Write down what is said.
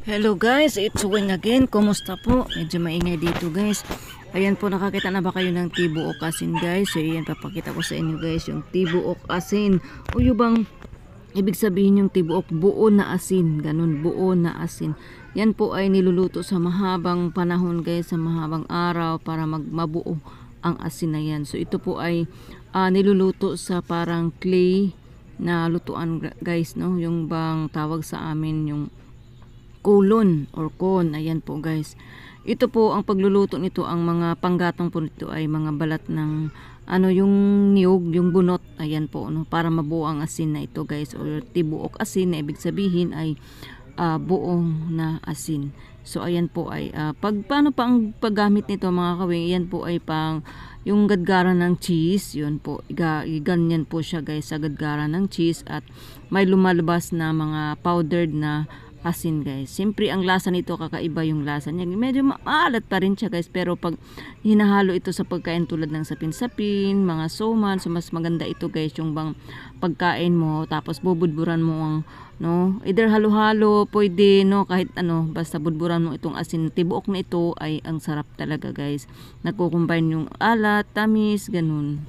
Hello guys, it's Wing again. Kumusta po? Medyo maingay dito guys. Ayan po, nakakita na ba kayo ng tibuok asin guys? So ayan, papakita ko sa inyo guys yung tibuok asin. O yung bang ibig sabihin yung tibuok, buo na asin. Ganun, buo na asin. Yan po ay niluluto sa mahabang panahon guys, sa mahabang araw para mabuo ang asin na yan. So ito po ay niluluto sa parang clay na lutuan guys, no? Yung bang tawag sa amin yung kulon or kon. Ayan po guys, ito po ang pagluluto nito, ang mga panggatong po nito ay mga balat ng yung niyog, yung bunot. Ayan po, no, para mabuo ang asin na ito guys, or tibuok asin na ibig sabihin ay buong na asin. So ayan po ay paano pa ang paggamit nito mga kawing? Yan po ay pang yung gadgaran ng cheese. Yun po, ganyan po siya guys, sa gadgaran ng cheese, at may lumalabas na mga powdered na asin guys. Siyempre ang lasa nito, kakaiba yung lasa niya. Medyo maalat pa rin siya guys, pero pag hinahalo ito sa pagkain tulad ng sapin-sapin, mga soman, so mas maganda ito guys, yung bang pagkain mo tapos bubudburan mo ang either halo-halo, pwede kahit basta budburan mo itong asin. Tibuok na ito ay ang sarap talaga guys. Nagko-combine yung alat, tamis, ganun.